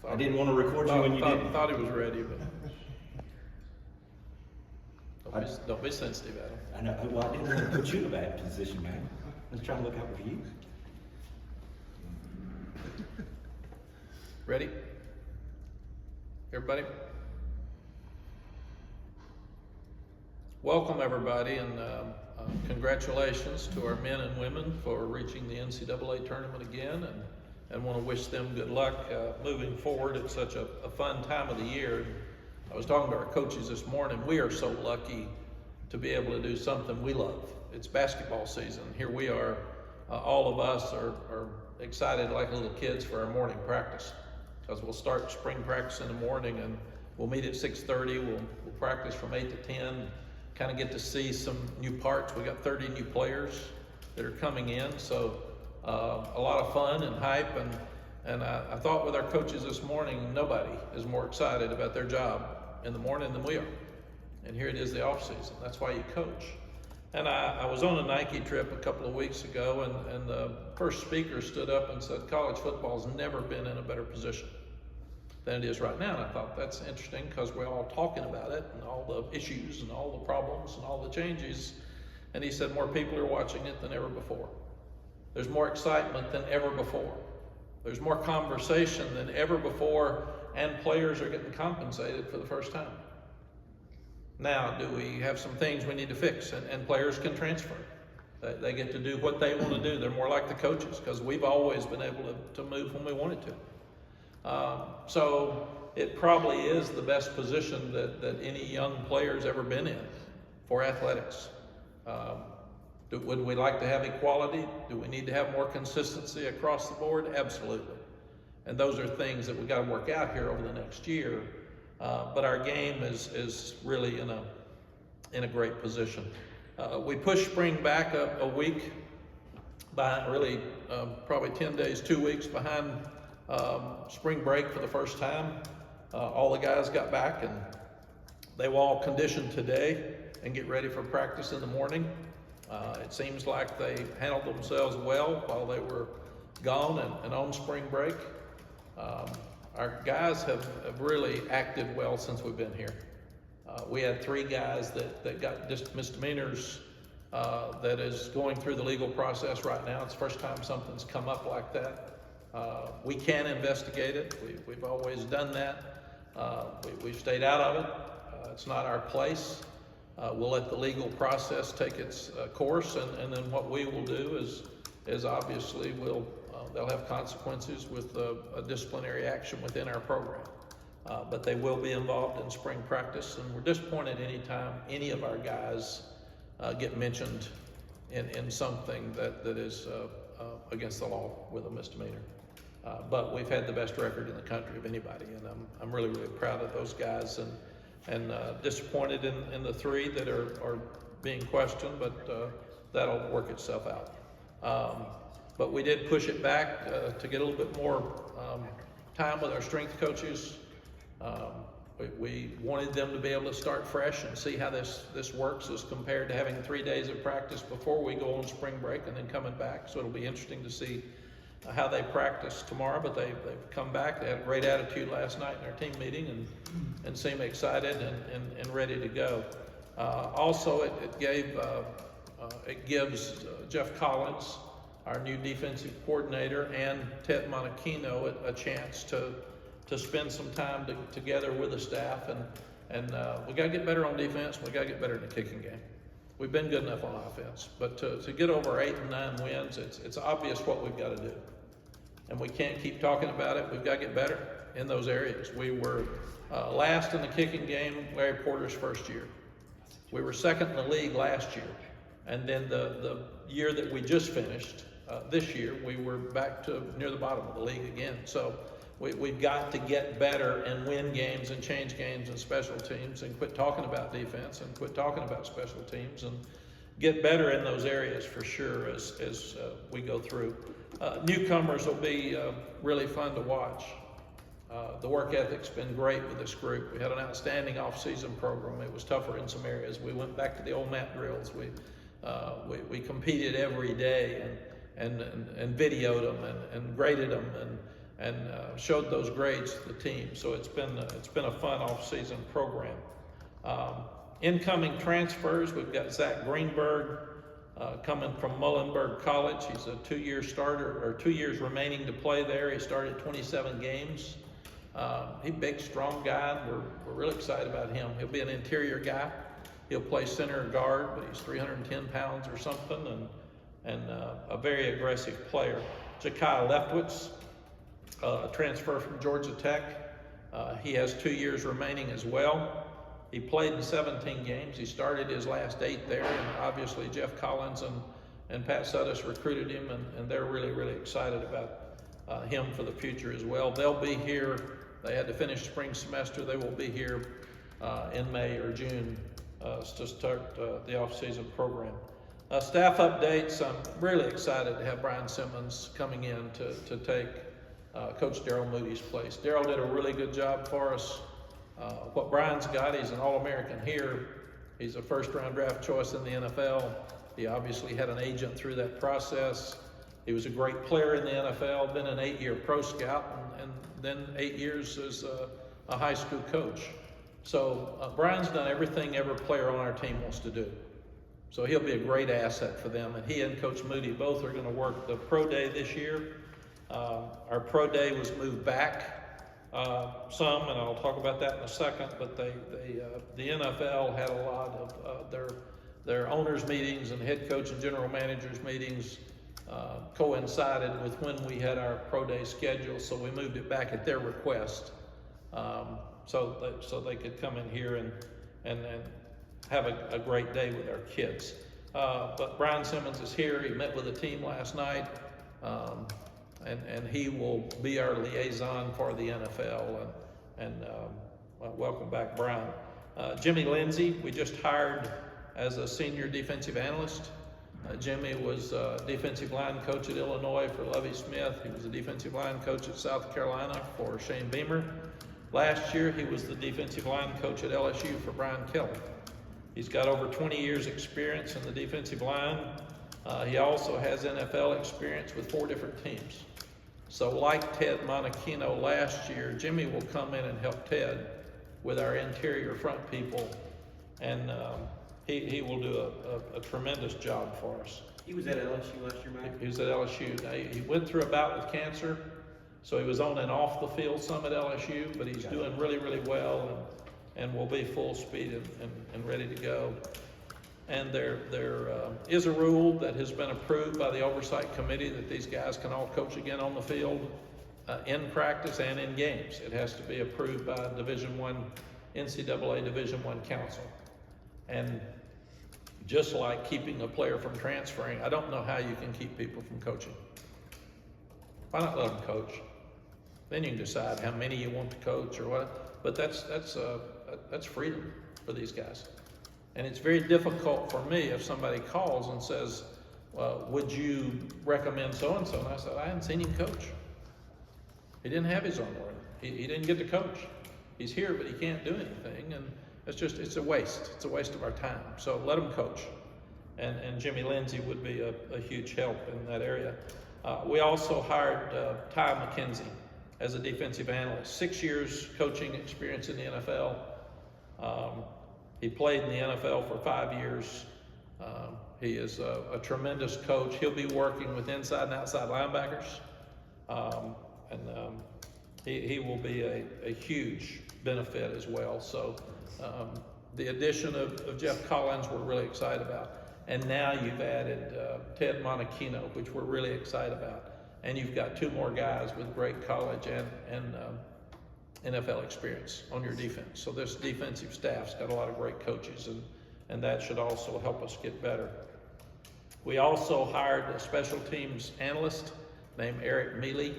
I didn't want to record you when you didn't. Thought he was ready, but don't be sensitive, Adam. I know. Well, I didn't want to put you in a bad position, man. Let's try to look out for you. Ready? Everybody? Welcome, everybody, and congratulations to our men and women for reaching the NCAA tournament again, and want to wish them good luck moving forward at such a fun time of the year. I was talking to our coaches this morning. We are so lucky to be able to do something we love. It's basketball season. Here we are, all of us are excited like little kids for our morning practice, because we'll start spring practice in the morning and we'll meet at 6:30. We'll practice from 8 to 10, kind of get to see some new parts. We got 30 new players that are coming in, so a lot of fun and hype. And I thought with our coaches this morning, nobody is more excited about their job in the morning than we are. And here it is, the off season. That's why you coach. And I was on a Nike trip a couple of weeks ago, and the first speaker stood up and said, college football's never been in a better position than it is right now. And I thought that's interesting, because we're all talking about it and all the issues and all the problems and all the changes. And he said more people are watching it than ever before. There's more excitement than ever before. There's more conversation than ever before, and players are getting compensated for the first time. Now, do we have some things we need to fix? And players can transfer. They get to do what they want to do. They're more like the coaches, because we've always been able to move when we wanted to. So it probably is the best position that any young player's ever been in for athletics. Would we like to have equality? Do we need to have more consistency across the board? Absolutely. And those are things that we got to work out here over the next year. But our game is really in a great position. We pushed spring back a week by really probably 10 days, 2 weeks behind spring break for the first time. All the guys got back and they will all condition today and get ready for practice in the morning. It seems like they handled themselves well while they were gone and on spring break. Our guys have really acted well since we've been here. We had 3 guys that got misdemeanors that is going through the legal process right now. It's the first time something's come up like that. We can investigate it. We've always done that. We've stayed out of it. It's not our place. We'll let the legal process take its course, and then what we will do is obviously they'll have consequences with a disciplinary action within our program. But they will be involved in spring practice, and we're disappointed anytime any of our guys get mentioned in something that is against the law with a misdemeanor. But we've had the best record in the country of anybody, and I'm really, really proud of those guys, and disappointed in the 3 that are being questioned, but that'll work itself out. But we did push it back to get a little bit more time with our strength coaches. We wanted them to be able to start fresh and see how this works as compared to having 3 days of practice before we go on spring break and then coming back. So it'll be interesting to see how they practice tomorrow, but they've come back. They had a great attitude last night in our team meeting and seem excited and ready to go. Also, it gives Jeff Collins, our new defensive coordinator, and Ted Monachino a chance to spend some time together with the staff, and we got to get better on defense. We got to get better in the kicking game. We've been good enough on offense, but to get over 8 and 9 wins, it's obvious what we've got to do, and we can't keep talking about it. We've got to get better in those areas. We were last in the kicking game Larry Porter's first year. We were second in the league last year, and then the year that we just finished, this year, we were back to near the bottom of the league again. So we've got to get better and win games and change games and special teams, and quit talking about defense and quit talking about special teams, and get better in those areas for sure as we go through. Newcomers will be really fun to watch. The work ethic's been great with this group. We had an outstanding off-season program. It was tougher in some areas. We went back to the old mat drills. We competed every day and videoed them and graded them, showed those grades to the team. So it's been a fun off-season program. Incoming transfers, we've got Zach Greenberg coming from Muhlenberg College. He's a 2-year starter, or 2 years remaining to play there. He started 27 games. He's a big, strong guy. We're really excited about him. He'll be an interior guy. He'll play center or guard, but he's 310 pounds or something, and a very aggressive player. Ja'Kai Leftwitz, a transfer from Georgia Tech. He has 2 years remaining as well. He played in 17 games. He started his last 8 there, and obviously Jeff Collins and Pat Suddas recruited him, and they're really, really excited about him for the future as well. They'll be here. They had to finish spring semester. They will be here in May or June to start the off-season program. Staff updates. I'm really excited to have Brian Simmons coming in to take Coach Daryl Moody's place. Daryl did a really good job for us. What Brian's got, he's an All-American here. He's a first-round draft choice in the NFL. He obviously had an agent through that process. He was a great player in the NFL, been an 8-year pro scout, and then 8 years as a high school coach. So Brian's done everything every player on our team wants to do. So he'll be a great asset for them. And he and Coach Moody both are going to work the pro day this year. Our pro day was moved back some, and I'll talk about that in a second, but the NFL had a lot of their owners meetings and head coach and general managers meetings coincided with when we had our pro day schedule, so we moved it back at their request, so they could come in here and have a great day with our kids. But Brian Simmons is here. He met with the team last night. And he will be our liaison for the NFL, and welcome back, Brian. Jimmy Lindsay, we just hired as a senior defensive analyst. Jimmy was defensive line coach at Illinois for Lovie Smith. He was a defensive line coach at South Carolina for Shane Beamer. Last year, he was the defensive line coach at LSU for Brian Kelly. He's got over 20 years experience in the defensive line. He also has NFL experience with 4 different teams. So like Ted Monachino last year, Jimmy will come in and help Ted with our interior front people, and he will do a tremendous job for us. He was at LSU last year, Mack? He was at LSU. Now, he went through a bout with cancer, so he was on and off the field some at LSU, but he's doing really, really well, and will be full speed and ready to go. And there is a rule that has been approved by the oversight committee that these guys can all coach again on the field, in practice and in games. It has to be approved by NCAA Division I council. And just like keeping a player from transferring, I don't know how you can keep people from coaching. Why not let them coach? Then you can decide how many you want to coach or what. But that's freedom for these guys. And it's very difficult for me if somebody calls and says, well, would you recommend so-and-so? And I said, I hadn't seen him coach. He didn't have his own word. He didn't get to coach. He's here, but he can't do anything. And it's a waste. It's a waste of our time. So let him coach. And Jimmy Lindsay would be a huge help in that area. We also hired Ty McKenzie as a defensive analyst. 6 years coaching experience in the NFL. He played in the NFL for 5 years. He is a tremendous coach. He'll be working with inside and outside linebackers. He will be a huge benefit as well. So the addition of Jeff Collins, we're really excited about. And now you've added Ted Monachino, which we're really excited about. And you've got 2 more guys with great college and NFL experience on your defense. So this defensive staff's got a lot of great coaches, and that should also help us get better. We also hired a special teams analyst named Eric Mealy,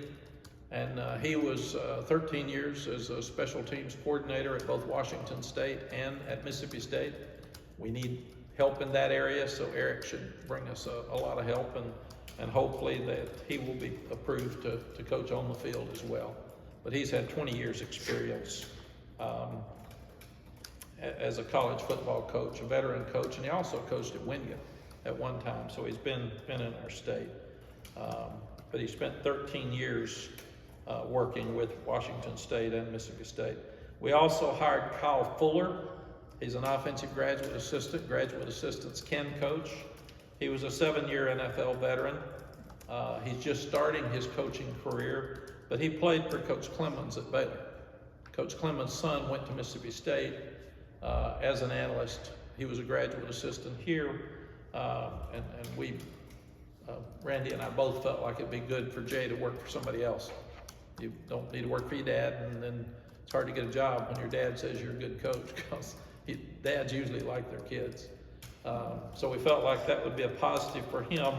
and he was 13 years as a special teams coordinator at both Washington State and at Mississippi State. We need help in that area, so Eric should bring us a lot of help, and hopefully that he will be approved to coach on the field as well. But he's had 20 years experience as a college football coach, a veteran coach, and he also coached at Wingate at one time, so he's been in our state. But he spent 13 years working with Washington State and Mississippi State. We also hired Kyle Fuller. He's an offensive graduate assistant. Graduate assistants can coach. He was a 7-year NFL veteran. He's just starting his coaching career, but he played for Coach Clemens at Baylor. Coach Clemens' son went to Mississippi State as an analyst. He was a graduate assistant here, and we, Randy and I both felt like it'd be good for Jay to work for somebody else. You don't need to work for your dad, and then it's hard to get a job when your dad says you're a good coach, because dads usually like their kids. So we felt like that would be a positive for him.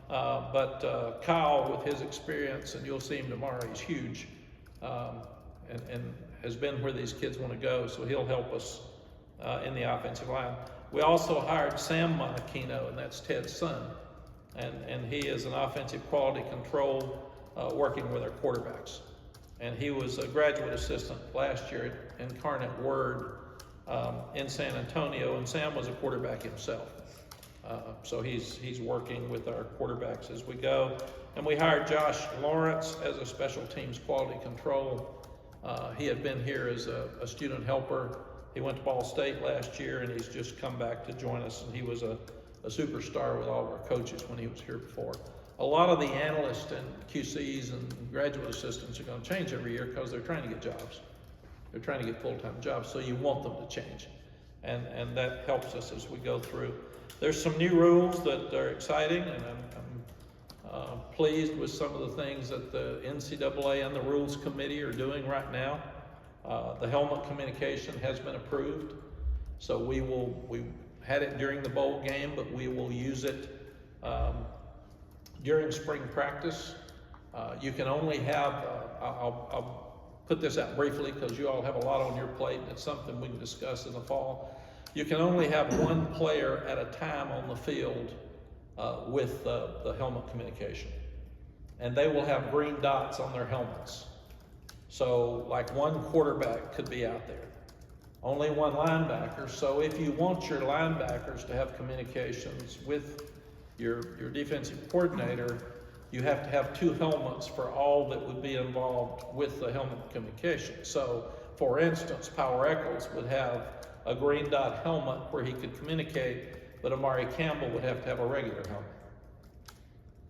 But Kyle, with his experience, and you'll see him tomorrow, he's huge, and has been where these kids want to go, so he'll help us in the offensive line. We also hired Sam Monachino, and that's Ted's son, and he is an offensive quality control working with our quarterbacks. And he was a graduate assistant last year at Incarnate Word in San Antonio, and Sam was a quarterback himself. So he's working with our quarterbacks as we go. And we hired Josh Lawrence as a special teams quality control. He had been here as a student helper. He went to Ball State last year, and he's just come back to join us, and he was a superstar with all of our coaches when he was here before. A lot of the analysts and QCs and graduate assistants are going to change every year because they're trying to get jobs. They're trying to get full-time jobs, so you want them to change. And that helps us as we go through. There's some new rules that are exciting, and I'm pleased with some of the things that the NCAA and the Rules Committee are doing right now. The helmet communication has been approved, so we had it during the bowl game, but we will use it during spring practice. You can only have, I'll put this out briefly because you all have a lot on your plate, and it's something we can discuss in the fall. You can only have one player at a time on the field with the helmet communication. And they will have green dots on their helmets. So like one quarterback could be out there, only one linebacker. So if you want your linebackers to have communications with your defensive coordinator, you have to have 2 helmets for all that would be involved with the helmet communication. So for instance, Power Eccles would have a green dot helmet where he could communicate, but Amari Campbell would have to have a regular helmet.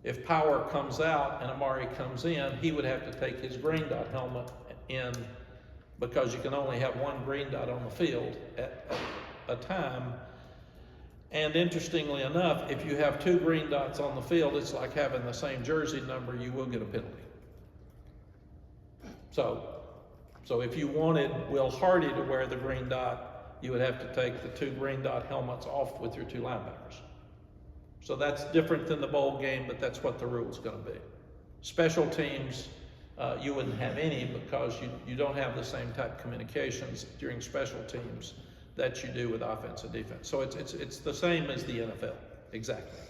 If Power comes out and Amari comes in, he would have to take his green dot helmet in, because you can only have one green dot on the field at a time. And interestingly enough, if you have 2 green dots on the field, it's like having the same jersey number, you will get a penalty. So if you wanted Will Hardy to wear the green dot, you would have to take the 2 green dot helmets off with your 2 linebackers. So that's different than the bowl game, but that's what the rule's gonna be. Special teams, you wouldn't have any, because you don't have the same type of communications during special teams that you do with offense and defense. So it's the same as the NFL, exactly.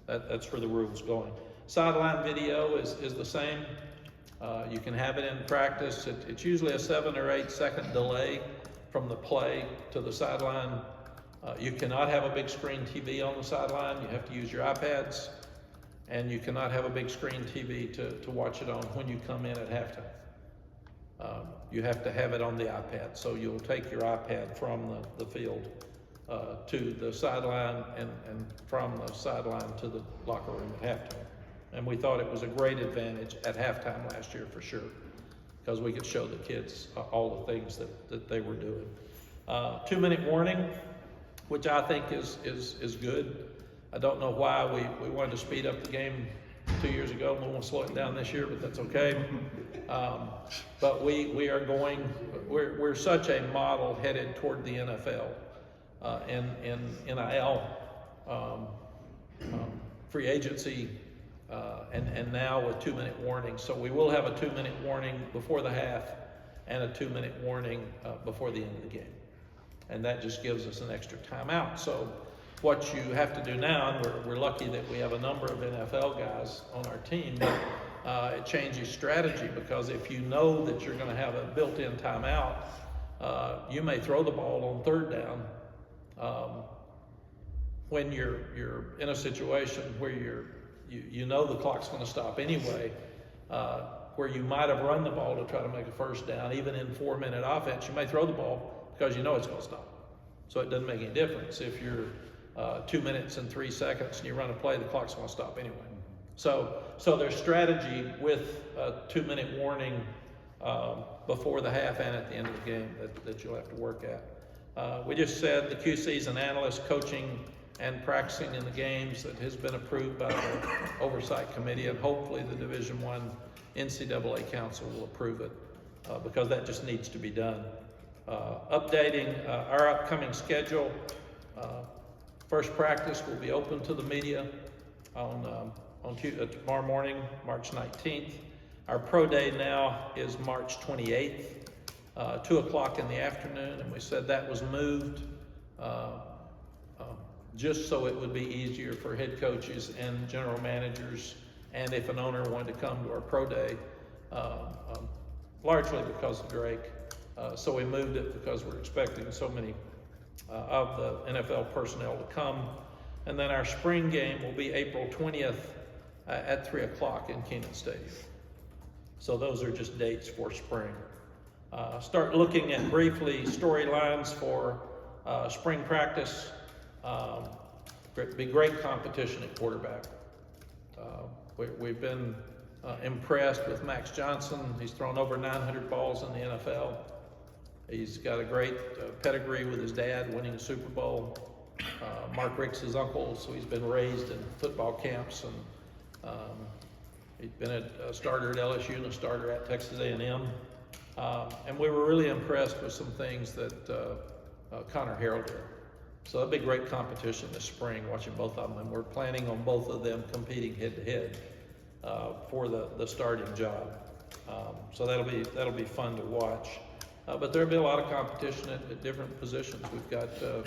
That's where the rule's going. Sideline video is the same. You can have it in practice. It's usually a 7 or 8 second delay from the play to the sideline. You cannot have a big screen TV on the sideline. You have to use your iPads, and you cannot have a big screen TV to watch it on when you come in at halftime. You have to have it on the iPad. So you'll take your iPad from the field to the sideline, and from the sideline to the locker room at halftime. And we thought it was a great advantage at halftime last year for sure, because we could show the kids all the things that they were doing. 2-minute warning, which I think is good. I don't know why we wanted to speed up the game 2 years ago. We want to slow it down this year, but that's okay. But we are going, we're such a model headed toward the NFL, in NIL, free agency, and now with 2-minute warning. So we will have a 2-minute warning before the half and a 2-minute warning before the end of the game. And that just gives us an extra timeout. So what you have to do now, and we're lucky that we have a number of NFL guys on our team, it changes strategy, because if you know that you're gonna have a built-in timeout, you may throw the ball on 3rd down when you're in a situation where you know the clock's gonna stop anyway. where you might have run the ball to try to make a first down, even in 4-minute offense, you may throw the ball because you know it's going to stop. So it doesn't make any difference. If you're 2 minutes and 3 seconds and you run a play, the clock's going to stop anyway. So there's strategy with a 2-minute warning before the half and at the end of the game that you'll have to work at. We just said the QC's an analyst coaching and practicing in the games that has been approved by the Oversight Committee, and hopefully the Division I NCAA Council will approve it because that just needs to be done. Updating our upcoming schedule. First practice will be open to the media on tomorrow morning, March 19th. Our pro day now is March 28th, 2 o'clock in the afternoon, and we said that was moved just so it would be easier for head coaches and general managers, and if an owner wanted to come to our pro day, largely because of Drake. So we moved it because we're expecting so many of the NFL personnel to come. And then our spring game will be April 20th at 3 o'clock in Kenan Stadium. So those are just dates for spring. Start looking at briefly storylines for spring practice. Be great competition at quarterback. We've been impressed with Max Johnson. He's thrown over 900 balls in the NFL. He's got a great pedigree with his dad winning a Super Bowl. Mark Rick's his uncle, so he's been raised in football camps, and he's been a starter at LSU and a starter at Texas A&M. And we were really impressed with some things that Connor Harrell did. So that'll be great competition this spring, watching both of them, and we're planning on both of them competing head-to-head for the starting job. So that'll be fun to watch. But there'll be a lot of competition at different positions. We've got 2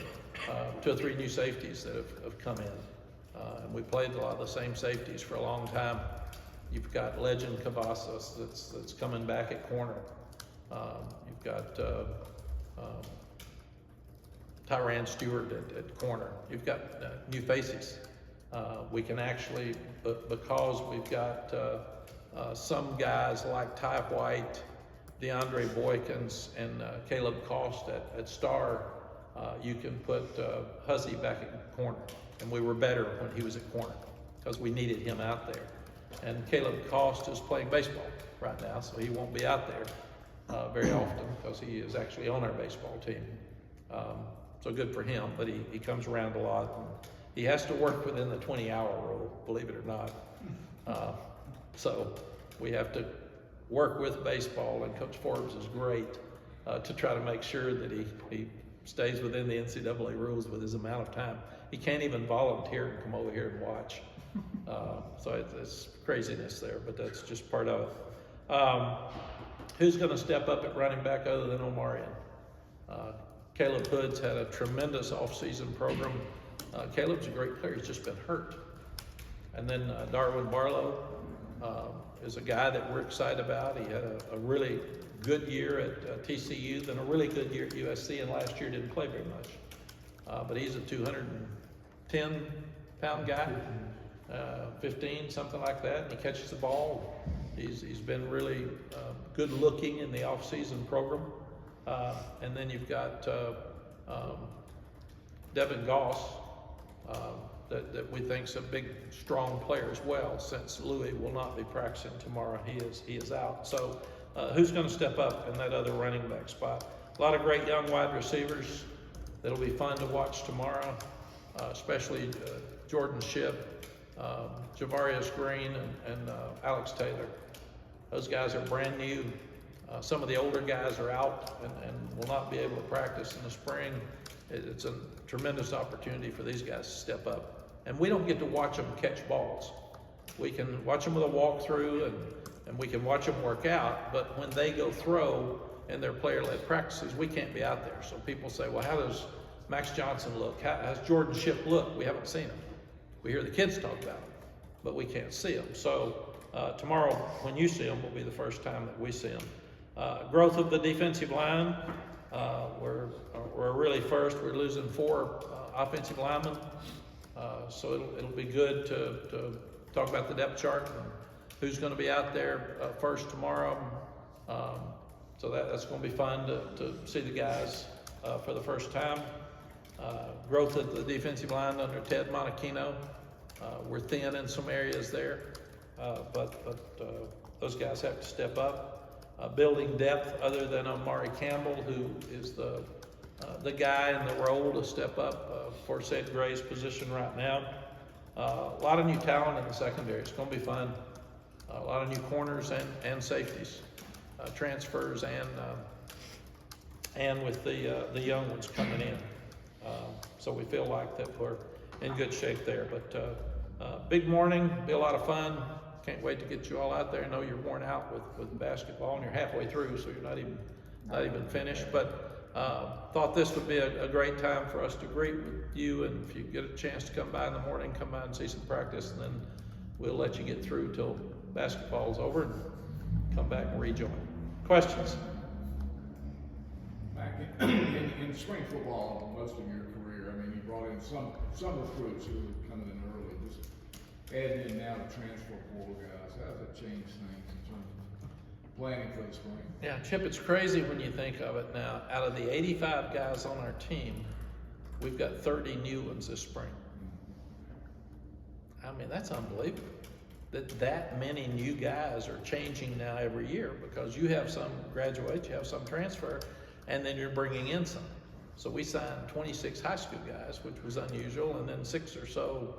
or 3 new safeties that have come in. And we played a lot of the same safeties for a long time. You've got Legend Cavazos that's coming back at corner. You've got Tyrann Stewart at corner. You've got new faces. We can actually, because we've got some guys like Ty White, DeAndre Boykins, and Caleb Cost at star, you can put Huzzy back at corner. And we were better when he was at corner because we needed him out there. And Caleb Cost is playing baseball right now, so he won't be out there very often because he is actually on our baseball team. So good for him, but he comes around a lot. And he has to work within the 20-hour rule, believe it or not. So we have to work with baseball, and Coach Forbes is great to try to make sure that he stays within the NCAA rules with his amount of time. He can't even volunteer and come over here and watch. So it's craziness there, but that's just part of it. Who's going to step up at running back other than Omarion? Caleb Hood's had a tremendous off-season program. Caleb's a great player. He's just been hurt. And then Darwin Barlow is a guy that we're excited about. He had a really good year at TCU, then a really good year at USC, and last year didn't play very much. But he's a 210-pound guy, 15, something like that, and he catches the ball. He's been really good looking in the off-season program. And then you've got Devin Goss, that we think is a big, strong player as well, since Louis will not be practicing tomorrow. He is out. So who's going to step up in that other running back spot? A lot of great young wide receivers that'll be fun to watch tomorrow, especially Jordan Shipp, Javarius Green, and Alex Taylor. Those guys are brand new. Some of the older guys are out and will not be able to practice in the spring. It's a tremendous opportunity for these guys to step up. And we don't get to watch them catch balls. We can watch them with a walkthrough and we can watch them work out, but when they go throw in their player-led practices, we can't be out there. So people say, well, how does Max Johnson look? How does Jordan Shipp look? We haven't seen him. We hear the kids talk about him, but we can't see him. So tomorrow, when you see him, will be the first time that we see him. Growth of the defensive line, we're really first. We're losing 4 offensive linemen, so it'll be good to talk about the depth chart who's going to be out there first tomorrow. So that's going to be fun to see the guys for the first time. Growth of the defensive line under Ted Monachino. We're thin in some areas there, but those guys have to step up. Building depth other than Amari Campbell, who is the guy in the role to step up for Sid Gray's position right now. A lot of new talent in the secondary. It's going to be fun. A lot of new corners and safeties, transfers and with the young ones coming in. So we feel like that we're in good shape there. But big morning, be a lot of fun. Can't wait to get you all out there. I know you're worn out with basketball and you're halfway through, so you're not even finished. But thought this would be a great time for us to greet with you, and if you get a chance to come by in the morning, come by and see some practice, and then we'll let you get through till basketball is over and come back and rejoin. Questions? Mack, in spring football, most of your career, I mean, you brought in some recruits who were coming in early. Just adding in now the transfer portal guys, how does that change things in terms of planning for the spring? Yeah, Chip, it's crazy when you think of it now. Out of the 85 guys on our team, we've got 30 new ones this spring. I mean, that's unbelievable. That many new guys are changing now every year, because you have some graduate, you have some transfer, and then you're bringing in some. So we signed 26 high school guys, which was unusual, and then 6 or so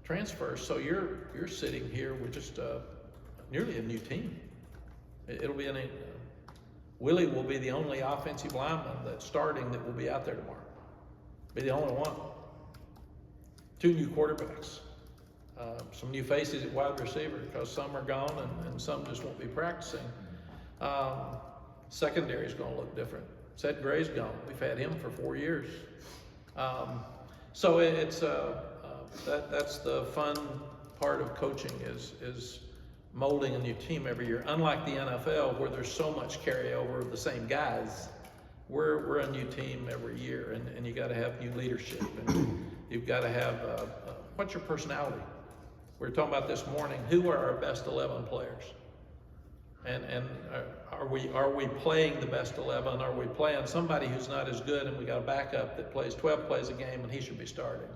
transfers. So you're sitting here with just nearly a new team. It'll be Willie will be the only offensive lineman that's starting that will be out there tomorrow. Be the only one. 2 new quarterbacks. Some new faces at wide receiver, because some are gone and some just won't be practicing. Secondary is going to look different. Seth Gray's gone. We've had him for 4 years. So it's that's the fun part of coaching is molding a new team every year. Unlike the NFL, where there's so much carryover of the same guys, we're a new team every year, and you got to have new leadership, and you've got to have what's your personality. We were talking about this morning. Who are our best 11 players? And are we playing the best 11? Are we playing somebody who's not as good, and we got a backup that plays 12 plays a game and he should be starting?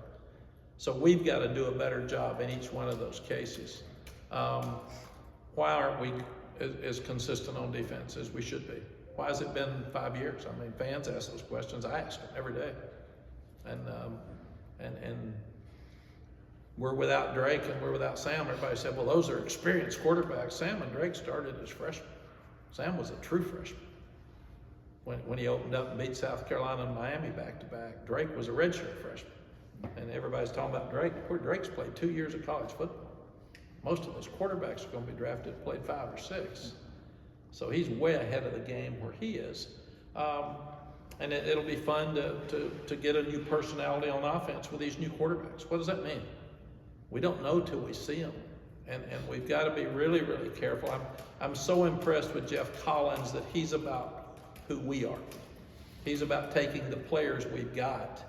So we've got to do a better job in each one of those cases. Why aren't we as consistent on defense as we should be? Why has it been 5 years? I mean, fans ask those questions. I ask them every day. And we're without Drake and we're without Sam. Everybody said, well, those are experienced quarterbacks. Sam and Drake started as freshmen. Sam was a true freshman. When he opened up and beat South Carolina and Miami back-to-back, Drake was a redshirt freshman. And everybody's talking about Drake. Drake's played 2 years of college football. Most of those quarterbacks are going to be drafted, played 5 or 6. So he's way ahead of the game where he is. And it'll be fun to get a new personality on offense with these new quarterbacks. What does that mean? We don't know till we see them. And we've got to be really, really careful. I'm so impressed with Jeff Collins that he's about who we are. He's about taking the players we've got,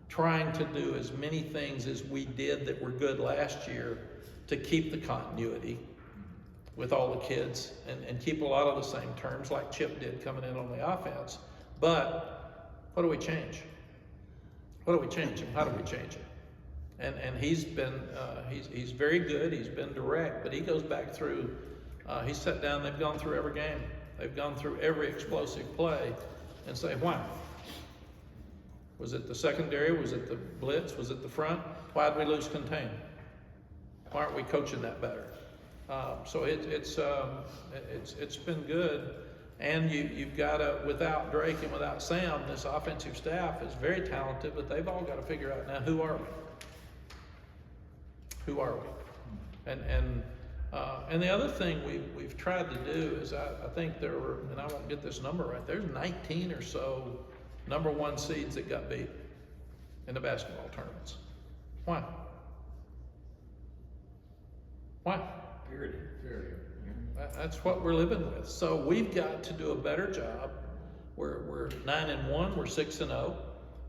trying to do as many things as we did that were good last year to keep the continuity with all the kids and keep a lot of the same terms like Chip did coming in on the offense. But what do we change? What do we change and how do we change it? And he's been, he's very good, he's been direct, but he goes back through, he's sat down, they've gone through every game. They've gone through every explosive play and say, why? Was it the secondary? Was it the blitz? Was it the front? Why did we lose contain? Why aren't we coaching that better? So it's been good. And you've got to, without Drake and without Sam, this offensive staff is very talented, but they've all got to figure out now, who are we? Who are we? And the other thing we've tried to do is I think there were, and I won't get this number right, there's 19 or so number 1 seeds that got beat in the basketball tournaments. Why? Why? Period. That's what we're living with. So we've got to do a better job. We're 9-1, we're 6-0.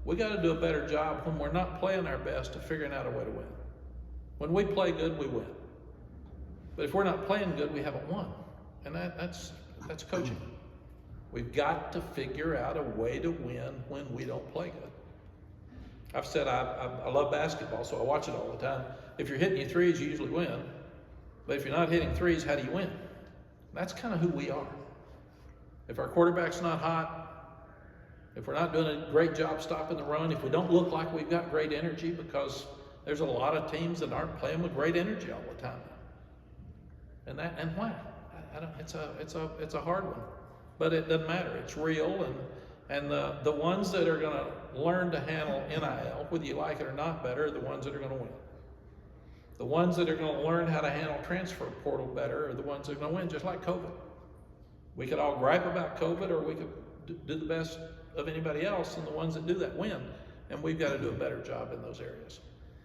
We got to do a better job when we're not playing our best of figuring out a way to win. When we play good, we win. But if we're not playing good, we haven't won. And that's coaching. We've got to figure out a way to win when we don't play good. I've said I love basketball, so I watch it all the time. If you're hitting your threes, you usually win. But if you're not hitting threes, how do you win? That's kind of who we are. If our quarterback's not hot, if we're not doing a great job stopping the run, if we don't look like we've got great energy, because there's a lot of teams that aren't playing with great energy all the time. And why? I don't. It's a hard one, but it doesn't matter. It's real, and the ones that are going to learn to handle NIL, whether you like it or not, better, are the ones that are going to win. The ones that are going to learn how to handle transfer portal better are the ones that are going to win, just like COVID. We could all gripe about COVID, or we could do the best of anybody else, and the ones that do that win. And we've got to do a better job in those areas.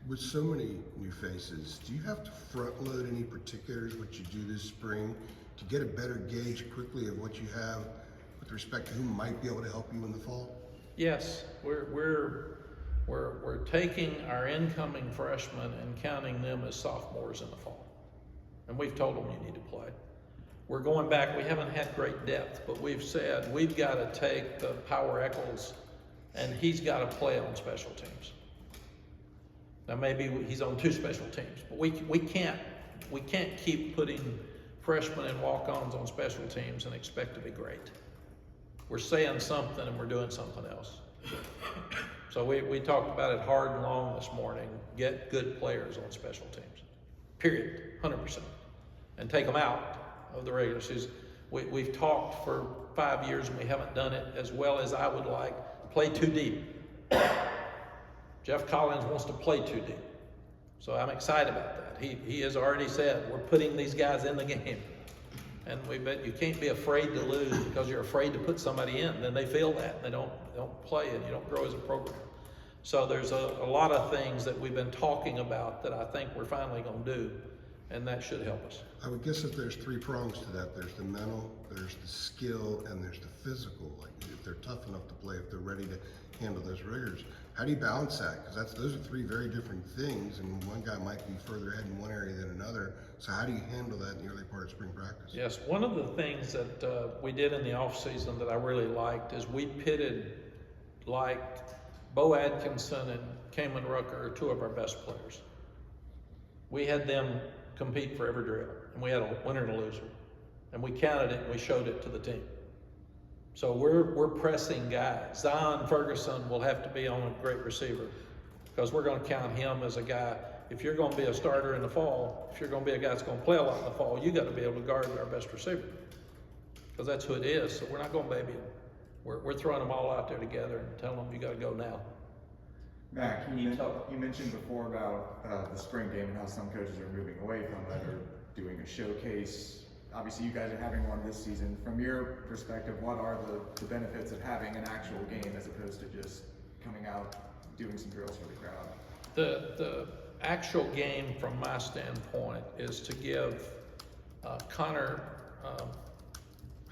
With so many new faces, do you have to front load any particulars, what you do this spring, to get a better gauge quickly of what you have with respect to who might be able to help you in the fall? Yes, we're taking our incoming freshmen and counting them as sophomores in the fall. And we've told them you need to play. We're going back, we haven't had great depth, but we've said we've got to take the Power Eccles and he's got to play on special teams. Now maybe he's on 2 special teams, but we can't keep putting freshmen and walk-ons on special teams and expect to be great. We're saying something and we're doing something else. So we talked about it hard and long this morning. Get good players on special teams, period, 100%, and take them out of the regular season. We've talked for 5 years and we haven't done it as well as I would like. Play too deep. Jeff Collins wants to play too deep. So I'm excited about that. He has already said, we're putting these guys in the game. And we bet you can't be afraid to lose because you're afraid to put somebody in. Then they feel that and they don't play and you don't grow as a program. So there's a lot of things that we've been talking about that I think we're finally going to do, and that should help us. I would guess that there's 3 prongs to that. There's the mental, there's the skill, and there's the physical. Like if they're tough enough to play, if they're ready to handle those rigors. How do you balance that? Because those are 3 very different things, and one guy might be further ahead in one area than another. So how do you handle that in the early part of spring practice? Yes, one of the things that we did in the off season that I really liked is we pitted, like Bo Atkinson and Kamen Rucker are 2 of our best players. We had them compete for every drill, and we had a winner and a loser, and we counted it and we showed it to the team. So we're pressing guys. Zion Ferguson will have to be on a great receiver because we're going to count him as a guy. If you're going to be a starter in the fall, if you're going to be a guy that's going to play a lot in the fall, you got to be able to guard our best receiver because that's who it is. So we're not going to baby him. We're throwing them all out there together and telling them you got to go now. Mack, you mentioned before about the spring game and how some coaches are moving away from it or doing a showcase. Obviously, you guys are having one this season. From your perspective, what are the benefits of having an actual game as opposed to just coming out, doing some drills for the crowd? The actual game, from my standpoint, is to give Connor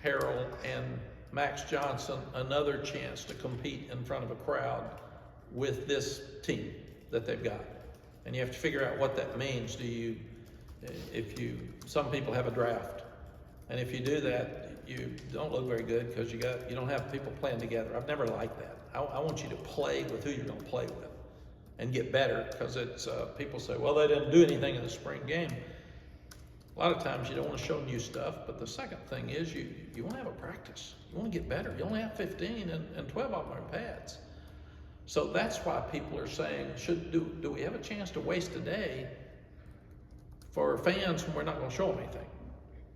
Harrell and Max Johnson another chance to compete in front of a crowd with this team that they've got. And you have to figure out what that means. Some people have a draft. And if you do that, you don't look very good because you don't have people playing together. I've never liked that. I want you to play with who you're going to play with and get better because it's people say, well, they didn't do anything in the spring game. A lot of times you don't want to show new stuff, but the second thing is you want to have a practice. You want to get better. You only have 15 and 12 of them are in pads. So that's why people are saying, do we have a chance to waste a day for fans when we're not going to show them anything?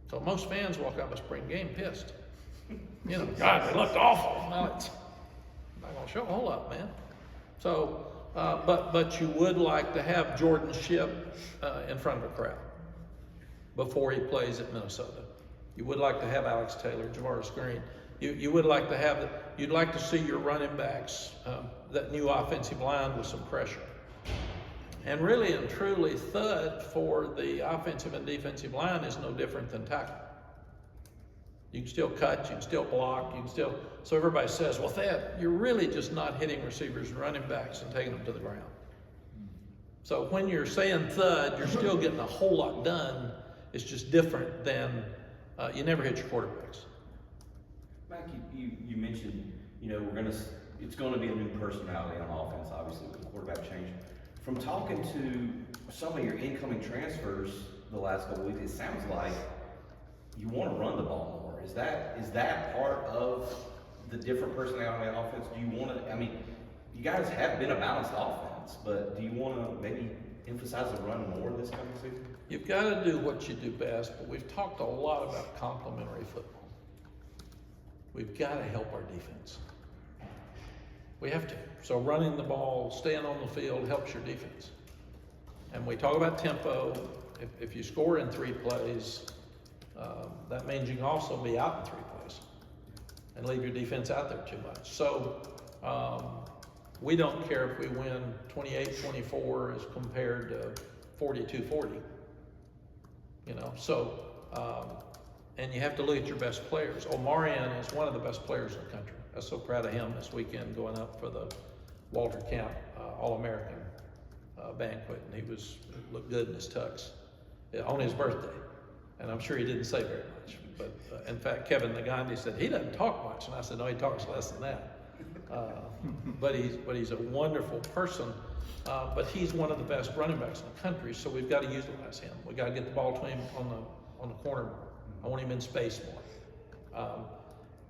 So most fans walk out of a spring game pissed. You know, God, they looked awful. Now it's not going to show a whole lot, man. So, but you would like to have Jordan Shipp in front of a crowd before he plays at Minnesota. You would like to have Alex Taylor, Javaris Green. You would like to have, you'd like to see your running backs, that new offensive line with some pressure. And really and truly, thud for the offensive and defensive line is no different than tackle. You can still cut, you can still block, you can still, so everybody says, well, Thad, you're really just not hitting receivers and running backs and taking them to the ground. So when you're saying thud, you're still getting a whole lot done. It's just different than, you never hit your quarterbacks. Mack, you mentioned, it's gonna be a new personality on offense, obviously, with the quarterback change. From talking to some of your incoming transfers the last couple weeks, it sounds like you want to run the ball more. Is that part of the different personality on offense? Do you want to, you guys have been a balanced offense, but do you want to maybe emphasize the run more this coming season? You've got to do what you do best, but we've talked a lot about complementary football. We've got to help our defense. We have to. So running the ball, staying on the field helps your defense. And we talk about tempo. If you score in 3 plays, that means you can also be out in 3 plays and leave your defense out there too much. So we don't care if we win 28-24 as compared to 42-40. And you have to look at your best players. Omarion is one of the best players in the country. I was so proud of him this weekend going up for the Walter Camp All-American banquet, and he looked good in his tux on his birthday. And I'm sure he didn't say very much. But in fact, Kevin Nagandi said, he doesn't talk much. And I said, no, he talks less than that. But he's a wonderful person. But he's one of the best running backs in the country, so we've got to utilize him. We've got to get the ball to him on the corner more. I want him in space more.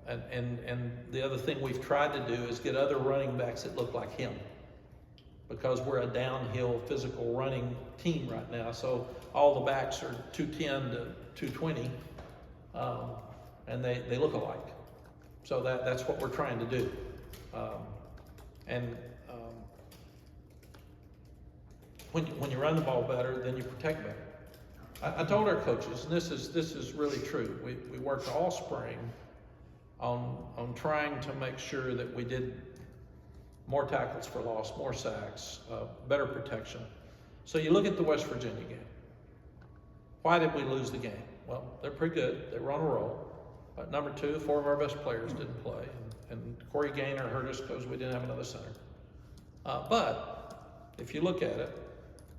And the other thing we've tried to do is get other running backs that look like him, because we're a downhill physical running team right now. So all the backs are 210 to 220, and they look alike. So that's what we're trying to do. When you run the ball better, then you protect better. I told our coaches, and this is really true. We worked all spring on trying to make sure that we did more tackles for loss, more sacks, better protection. So you look at the West Virginia game. Why did we lose the game? Well, they're pretty good. They were on a roll. Number 2, 4 of our best players didn't play, and Corey Gaynor hurt us because we didn't have another center. But if you look at it,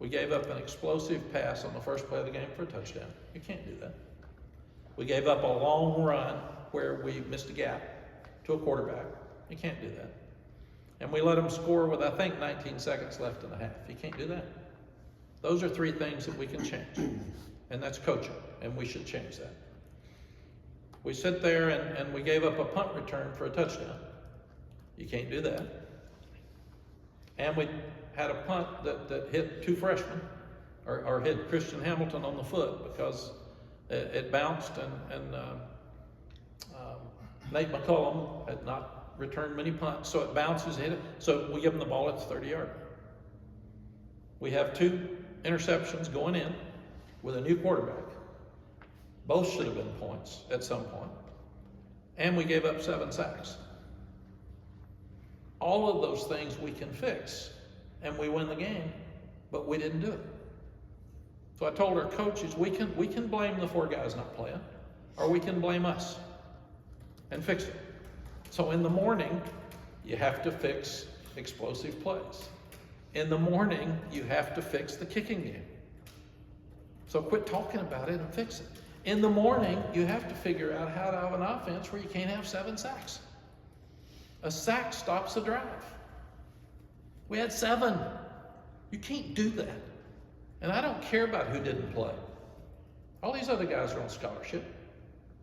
we gave up an explosive pass on the first play of the game for a touchdown. You can't do that. We gave up a long run where we missed a gap to a quarterback. You can't do that. And we let them score with, I think, 19 seconds left in the half. You can't do that. Those are 3 things that we can change. And that's coaching, and we should change that. We sit there and we gave up a punt return for a touchdown. You can't do that. And we had a punt that hit 2 freshmen, or hit Christian Hamilton on the foot because it bounced, and Nate McCullum had not returned many punts, so it bounces, hit it. So we give them the ball at the 30-yard. We have 2 interceptions going in with a new quarterback. Both should have been points at some point. And we gave up 7 sacks. All of those things we can fix, and we win the game, but we didn't do it. So I told our coaches, we can blame the 4 guys not playing, or we can blame us and fix it. So in the morning, you have to fix explosive plays. In the morning, you have to fix the kicking game. So quit talking about it and fix it. In the morning, you have to figure out how to have an offense where you can't have 7 sacks. A sack stops a drive. We had 7. You can't do that. And I don't care about who didn't play. All these other guys are on scholarship.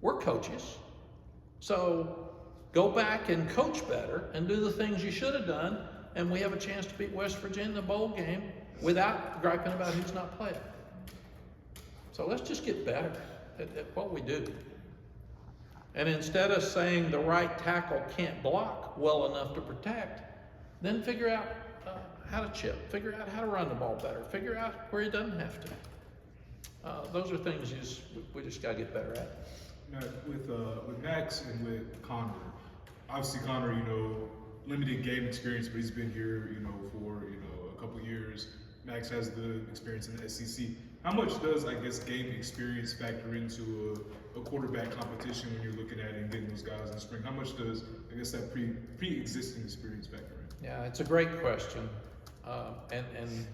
We're coaches. So go back and coach better and do the things you should have done, and we have a chance to beat West Virginia in the bowl game without griping about who's not playing. So let's just get better at what we do. And instead of saying the right tackle can't block well enough to protect, then figure out how to chip, figure out how to run the ball better, figure out where he doesn't have to. Those are things we just got to get better at. Now, with Max and with Connor, obviously Connor, limited game experience, but he's been here, for a couple years. Max has the experience in the SEC. How much does, game experience factor into a quarterback competition when you're looking at it and getting those guys in the spring? How much does, that pre-existing experience factor in? Yeah, it's a great question. And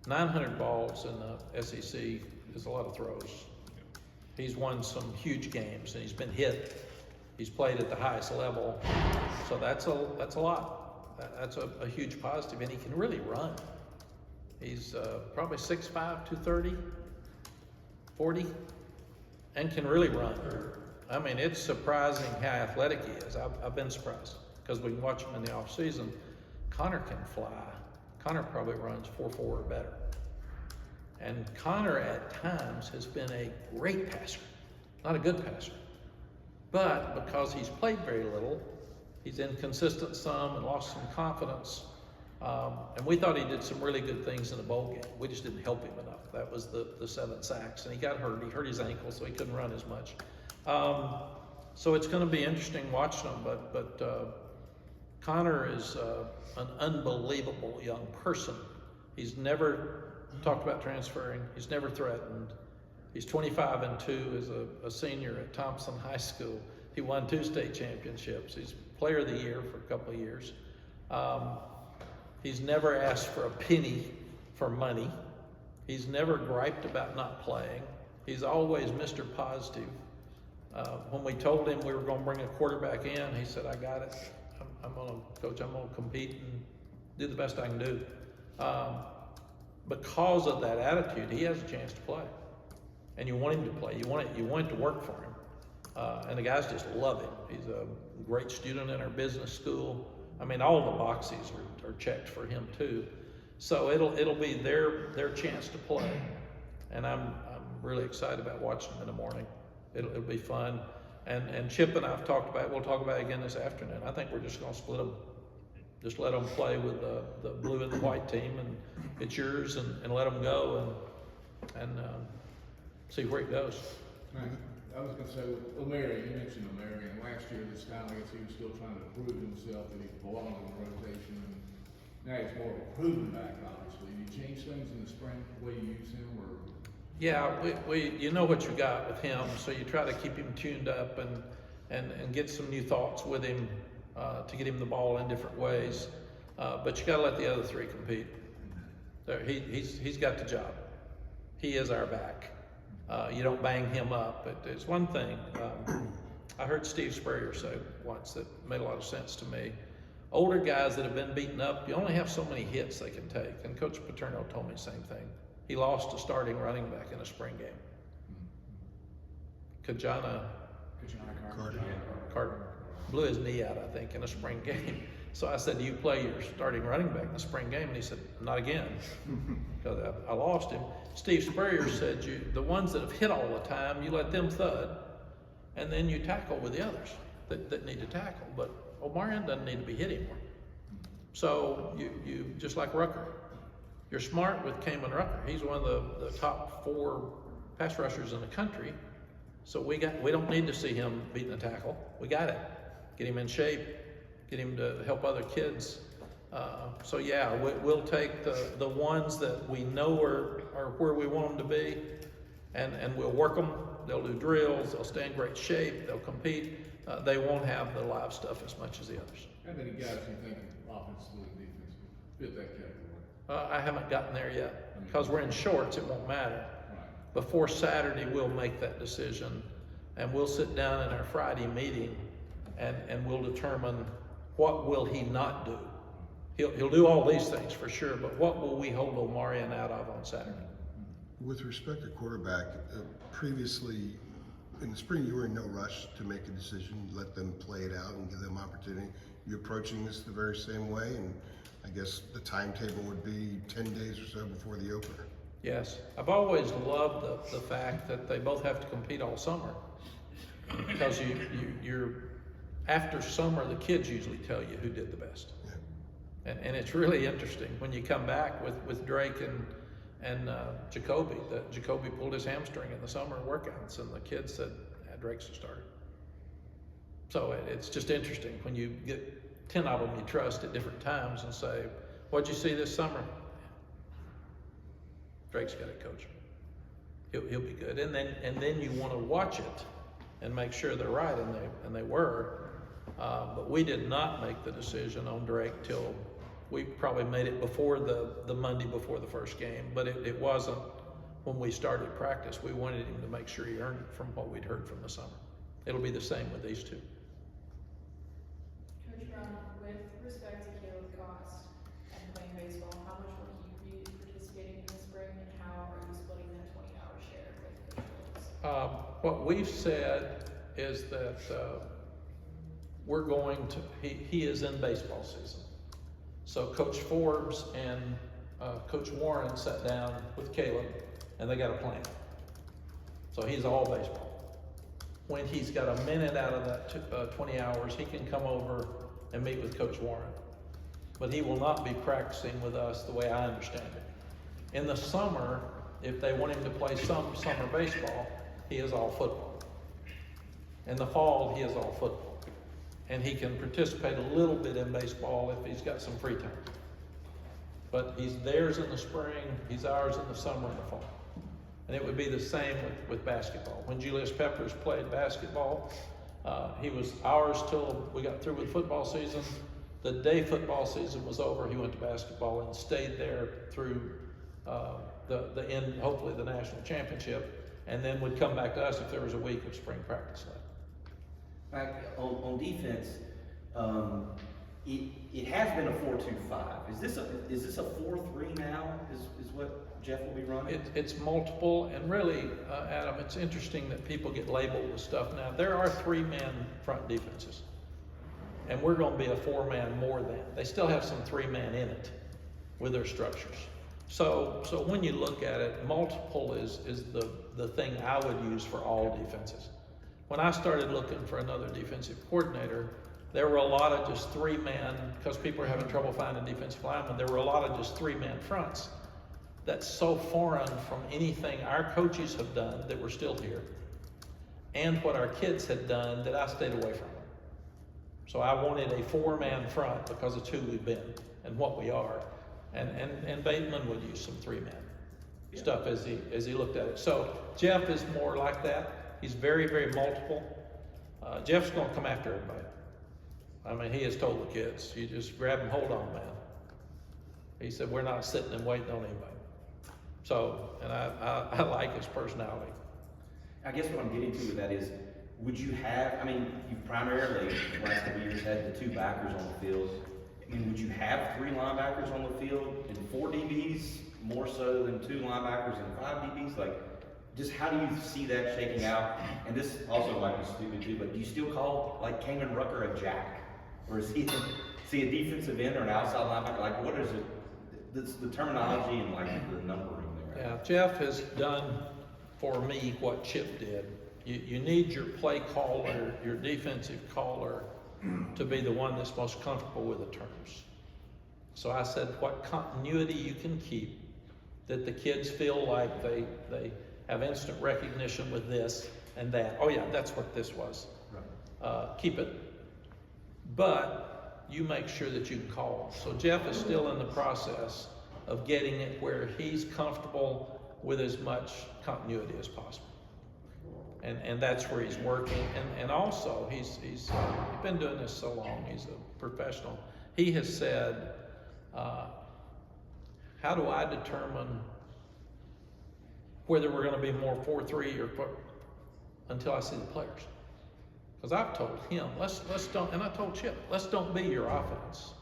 900 balls in the SEC is a lot of throws. He's won some huge games, and he's been hit. He's played at the highest level, so that's a lot. That's a huge positive, and he can really run. He's probably 6'5", 230, 40, and can really run. I mean, it's surprising how athletic he is. I've been surprised because we can watch him in the off season. Connor can fly. Connor probably runs 4.4 or better. And Connor at times has been a great passer, not a good passer. But because he's played very little, he's inconsistent some and lost some confidence. And we thought he did some really good things in the bowl game. We just didn't help him enough. That was the 7 sacks, and he got hurt. He hurt his ankle, so he couldn't run as much. So it's going to be interesting watching him. But Connor is an unbelievable young person. He's never talked about transferring. He's never threatened. He's 25-2 as a senior at Thompson High School. He won 2 state championships. He's player of the year for a couple of years. He's never asked for a penny for money. He's never griped about not playing. He's always Mr. Positive. When we told him we were going to bring a quarterback in, he said, "I got it. I'm going to compete and do the best I can do." Because of that attitude, he has a chance to play. And you want him to play. You want it to work for him. And the guys just love him. He's a great student in our business school. I mean, all the boxes are checked for him too. So it'll be their chance to play. And I'm really excited about watching them in the morning. It'll be fun. And Chip and I've talked about it. We'll talk about it again this afternoon. I think we're just going to split them. Just let them play with the blue and the white team, and it's yours, and let them go and see where it goes. Right. I was gonna say, O'Mary, you mentioned O'Mary, and last year this time, I guess he was still trying to prove himself that he belonged in the rotation, and now he's more of a proven back, obviously. Do you change things in the spring, the way you use him, or? Yeah, we you know what you got with him, so you try to keep him tuned up and get some new thoughts with him to get him the ball in different ways. But you gotta let the other 3 compete. He's got the job. He is our back. You don't bang him up, but there's one thing I heard Steve Spurrier say once that made a lot of sense to me. Older guys that have been beaten up, you only have so many hits they can take. And Coach Paterno told me the same thing. He lost a starting running back in a spring game. Kajana Carter blew his knee out, I think, in a spring game. So I said, "Do you play your starting running back in the spring game?" And he said, "Not again," because I lost him. Steve Spurrier said, the ones that have hit all the time, you let them thud, and then you tackle with the others that need to tackle. But Omarion doesn't need to be hit anymore. So you just like Rucker. You're smart with Kamen Rucker. He's one of the top 4 pass rushers in the country. So we don't need to see him beating a tackle. We got it. Get him in shape. Get him to help other kids. So yeah, we'll take the ones that we know are where we want them to be, and we'll work them. They'll do drills. They'll stay in great shape. They'll compete. They won't have the live stuff as much as the others. How many guys do you think offensively and defensively fit that category? I haven't gotten there yet because we're in shorts. It won't matter. Right. Before Saturday, we'll make that decision, and we'll sit down in our Friday meeting, and we'll determine what will he not do. He'll do all these things for sure, but what will we hold Omarion out of on Saturday? With respect to quarterback, previously in the spring, you were in no rush to make a decision. You let them play it out and give them opportunity. You're approaching this the very same way, and I guess the timetable would be 10 days or so before the opener. Yes, I've always loved the fact that they both have to compete all summer, because you're after summer, the kids usually tell you who did the best. Yeah. And it's really interesting when you come back with Drake and Jacoby. That Jacoby pulled his hamstring in the summer workouts, and the kids said, Drake's the starter. So it's just interesting when you get 10 of them you trust at different times and say, "What'd you see this summer?" Drake's got it, coach. He'll be good. And then you want to watch it and make sure they're right, and they were. But we did not make the decision on Drake till we probably made it before the Monday before the first game. But it wasn't when we started practice, we wanted him to make sure he earned it from what we'd heard from the summer. It'll be the same with these two. Coach Brown, with respect to Caleb Cost and playing baseball, how much will he be participating in the spring, and how are you splitting that 20-hour share with Coach Phillips? What we've said is that we're going to, he is in baseball season. So Coach Forbes and Coach Warren sat down with Caleb and they got a plan. So he's all baseball. When he's got a minute out of that 20 hours, he can come over and meet with Coach Warren. But he will not be practicing with us the way I understand it. In the summer, if they want him to play some summer baseball, he is all football. In the fall, he is all football. And he can participate a little bit in baseball if he's got some free time. But he's theirs in the spring, he's ours in the summer and the fall. And it would be the same with basketball. When Julius Peppers played basketball, he was ours till we got through with football season. The day football season was over, he went to basketball and stayed there through the end, hopefully the national championship, and then would come back to us if there was a week of spring practice left. Mack, on defense, it has been a 4-2-5. Is this a 4-3 now? Is what Jeff will be running? It's multiple, and really, Adam, it's interesting that people get labeled with stuff now. There are 3-man front defenses, and we're going to be a 4-man more than. They still have some 3-man in it with their structures. So when you look at it, multiple is the thing I would use for all defenses. When I started looking for another defensive coordinator, there were a lot of just 3-man, because people are having trouble finding defensive linemen, there were a lot of just 3-man fronts. That's so foreign from anything our coaches have done that we're still here, and what our kids had done that I stayed away from. So I wanted a 4-man front because it's who we've been and what we are. And Bateman would use some 3-man stuff as he looked at it. So Jeff is more like that. He's very, very multiple. Jeff's gonna come after everybody. I mean, he has told the kids, you just grab and hold on, man. He said, we're not sitting and waiting on anybody. So, and I like his personality. I guess what I'm getting to with that is, would you have, I mean, you primarily, the last couple of years, had the 2 backers on the field. I mean, would you have 3 linebackers on the field and 4 DBs more so than 2 linebackers and 5 DBs? Like, just how do you see that shaking out? And this also might be stupid too, but do you still call like Kamen Rucker a jack? Or is he a defensive end or an outside linebacker? Like, what is it? The terminology and like the numbering there. Yeah, Jeff has done for me what Chip did. You need your play caller, your defensive caller, to be the one that's most comfortable with the terms. So I said, what continuity you can keep, that the kids feel like they have instant recognition with this and that. Oh yeah, that's what this was. Right. Keep it. But you make sure that you can call. So Jeff is still in the process of getting it where he's comfortable with as much continuity as possible. And that's where he's working. And also, he's been doing this so long, he's a professional. He has said, how do I determine whether we're going to be more 4-3 or until I see the players? Because I've told him, let's don't, and I told Chip, let's don't be your offense.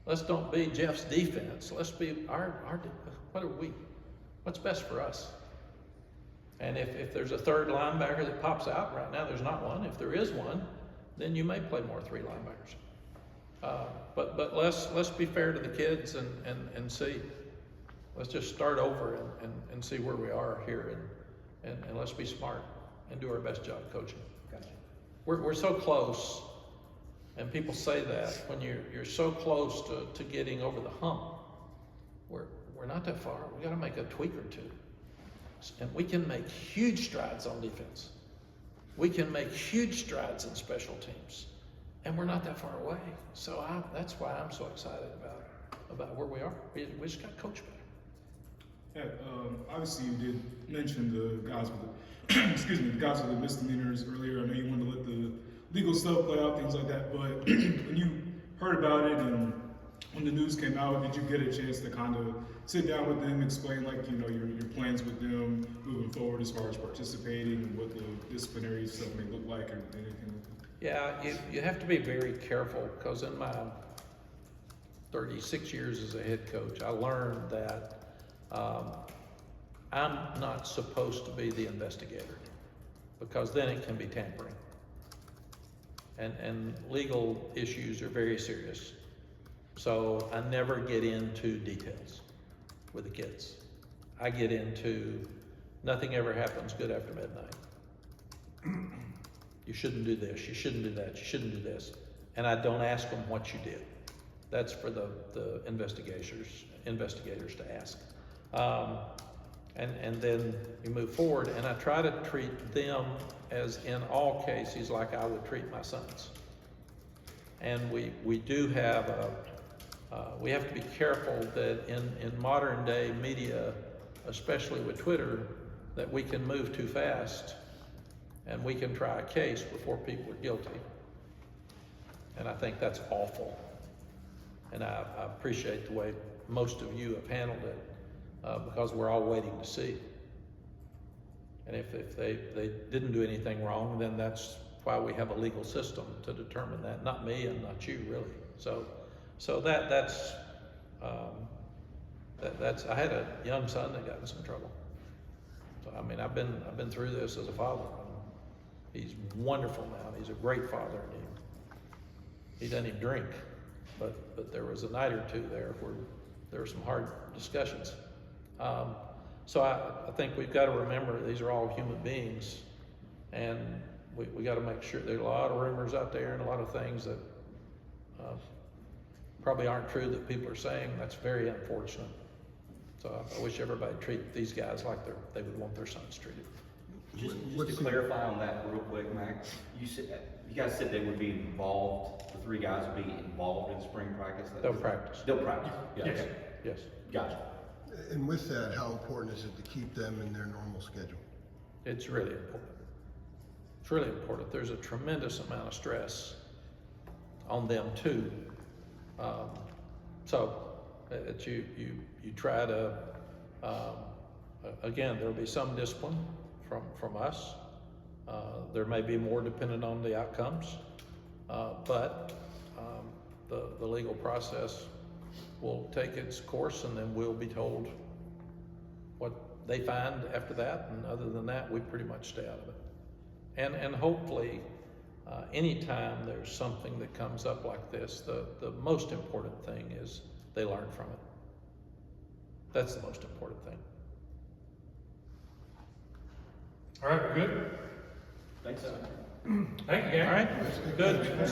Let's don't be Jeff's defense. Let's be what's best for us? And if there's a 3rd linebacker that pops out, right now there's not one. If there is one, then you may play more 3 linebackers. But let's be fair to the kids and see. Let's just start over and see where we are here, and let's be smart and do our best job coaching. Gotcha. We're so close, and people say that when you're so close to getting over the hump. We're not that far. We got to make a tweak or 2, and we can make huge strides on defense. We can make huge strides in special teams, and we're not that far away. So that's why I'm so excited about where we are. We just got to coach better. Yeah, obviously you did mention the guys with the, the guys with the misdemeanors earlier. I know you wanted to let the legal stuff play out, things like that. But when you heard about it and when the news came out, did you get a chance to kind of sit down with them, explain like, you know, your plans with them moving forward as far as participating and what the disciplinary stuff may look like or anything? Yeah, you have to be very careful, because in my 36 years as a head coach, I learned that I'm not supposed to be the investigator, because then it can be tampering. And legal issues are very serious. So I never get into details with the kids. I get into nothing ever happens good after midnight. You shouldn't do this, you shouldn't do that, you shouldn't do this. And I don't ask them what you did. That's for the investigators to ask. And then you move forward, and I try to treat them as, in all cases, like I would treat my sons. And we do have we have to be careful that in modern day media, especially with Twitter, that we can move too fast and we can try a case before people are guilty. And I think that's awful. And I appreciate the way most of you have handled it, because we're all waiting to see. And if they didn't do anything wrong, then that's why we have a legal system to determine that. Not me and not you, really. So that's I had a young son that got in some trouble. So I mean, I've been through this as a father. He's wonderful now. He's a great father, and he doesn't even drink. But there was a night or two there where there were some hard discussions. So I think we've got to remember these are all human beings, and we got to make sure. There's a lot of rumors out there and a lot of things that probably aren't true that people are saying. That's very unfortunate. So I wish everybody treat these guys like they would want their sons treated. Just to clarify on that real quick, Mack, you guys said they would be involved, the three guys would be involved in spring practice? They'll practice. They'll practice? Yeah, Yes, okay. yes. Gotcha. And with that, how important is it to keep them in their normal schedule? It's really important. It's really important. There's a tremendous amount of stress on them too. So that you try to, again, there'll be some discipline from us. There may be more dependent on the outcomes, but the legal process will take its course, and then we'll be told what they find after that. And other than that, we pretty much stay out of it. And hopefully, anytime there's something that comes up like this, the most important thing is they learn from it. That's the most important thing. All right, we're good? Thanks, sir. Thank you, Gary. All right, good.